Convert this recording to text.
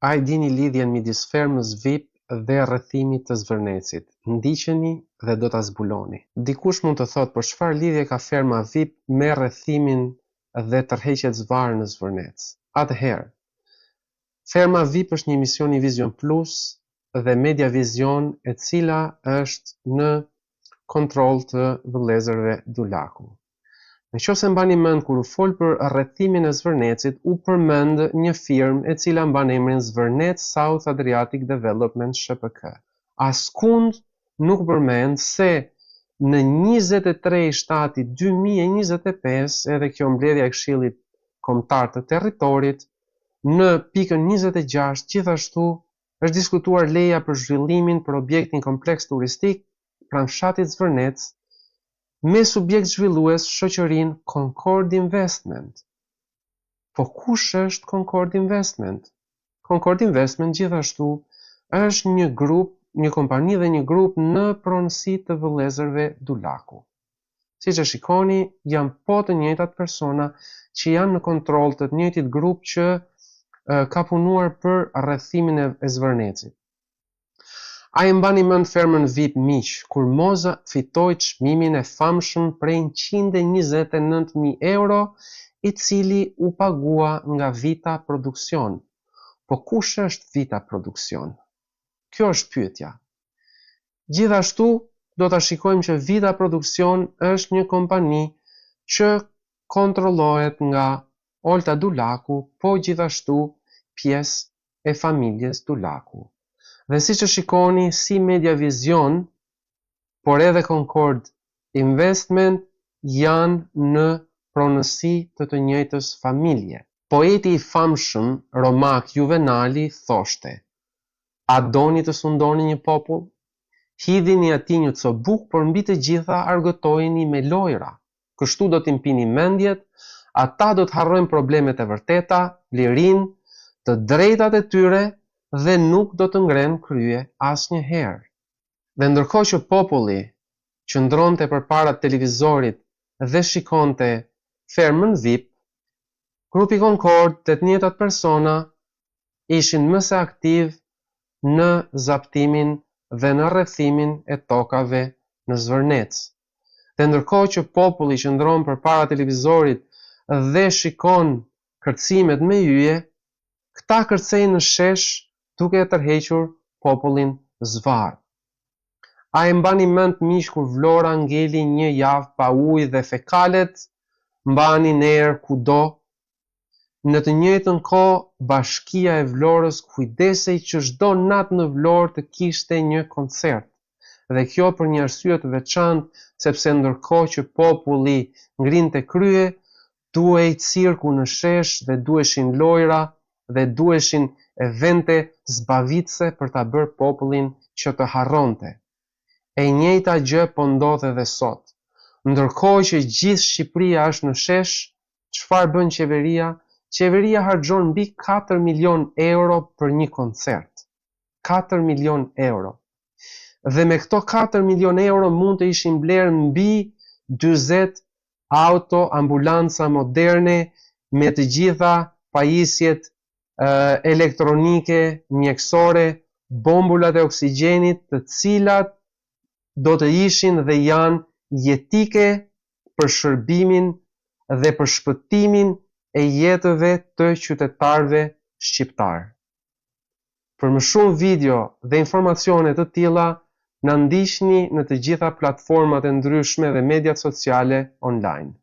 A i dini lidhjen midis fermës VIP dhe rrethimit të Zvërnecit? Ndiqeni dhe do ta zbuloni. Dikush mund të thotë, por çfarë lidhje ka ferma VIP me rrethimin dhe tërheqjet zvarr në Zvërnec? Atëherë, ferma VIP është një emision i Vision Plus dhe Media Vision, e cila është në kontroll të vëllezërve Dulaku. Nëse mbani mend, kur u fol për rrethimin e Zvërnecit, u përmend një firmë e cila mban emrin Zvërnec South Adriatic Development SHPK. Askund nuk përmend se në 23/7/2025, edhe kjo mbledhja e Këshillit Kombëtar të Territorit, në pikën 26 gjithashtu është diskutuar leja për zhvillimin për objektin kompleks turistik pranë fshatit Zvërnec, me subjekt zhvillues shoqërinë Concord Investment. Po kush është Concord Investment? Concord Investment gjithashtu është një kompani dhe një grup në pronësi të vëllezërve Dulaku. Siç e shikoni, janë po të njëjtat persona që janë në kontroll të njëjtit grup që ka punuar për rrethimin e Zvërnecit. A i mbani mend fermën VIP miq, kur Moza fitoi çmimin e famshëm prej 129.000 euro, i cili u pagua nga Vita Produksion. Po kush është Vita Produksion? Kjo është pyetja. Gjithashtu do ta shikojmë që Vita Produksion është një kompani që kontrollohet nga Olta Dulaku, po gjithashtu pjesë e familjes Dulaku. Dhe siç e shikoni, si Media Vision, por edhe Concord Investment janë në pronësi të njëjtës familje. Poeti i famshëm Romak Juvenali thoshte: "A doni të sundoni një popull? Hidhini atij një cobuk, por mbi të gjitha argëtojeni me lojra. Kështu do t'i mpini mendjet, ata do të harrojnë problemet e vërteta, lirinë, të drejtat e tyre, dhe nuk do të ngrenë krye asnjëherë." Dhe ndërkohë që populli qëndronte përpara televizorit dhe shikonte fermën VIP, grupi Concord, të njëjtat persona, ishin më së aktiv në zaptimin dhe në rrethimin e tokave në Zvërnec. Dhe ndërkohë që populli qëndron përpara televizorit dhe shikon kërcimet me yje, këta kërcejnë në shesh duke e tërhequr popullin zvarr. A e mbani mend miq kur Vlora ngeli një javë pa ujë dhe fekalet mbanin erë kudo? Në të njëjtën kohë, Bashkia e Vlorës kujdesej që çdo natë në Vlorë të kishte një koncert. Dhe kjo për një arsye të veçantë, sepse ndërkohë që populli ngrinte krye, duhej cirku në shesh dhe duheshin lojra dhe duheshin evente zbavitëse për ta bërë popullin që të harronte. E njëjta gjë po ndodh edhe sot. Ndërkohë që gjithë Shqipëria është në shesh, çfarë bën qeveria? Qeveria harxhon mbi 4 milion euro për një koncert. 4 milion euro. Dhe me këto 4 milion euro mund të ishin blerë mbi 40 auto ambulanca moderne me të gjitha pajisjet elektronike, mjekësore, bombulat e oksigjenit, të cilat do të ishin dhe janë jetike për shërbimin dhe për shpëtimin e jetëve të qytetarëve shqiptar. Për më shumë video dhe informacione të tilla, na ndiqni në të gjitha platformat e ndryshme dhe mediat sociale online.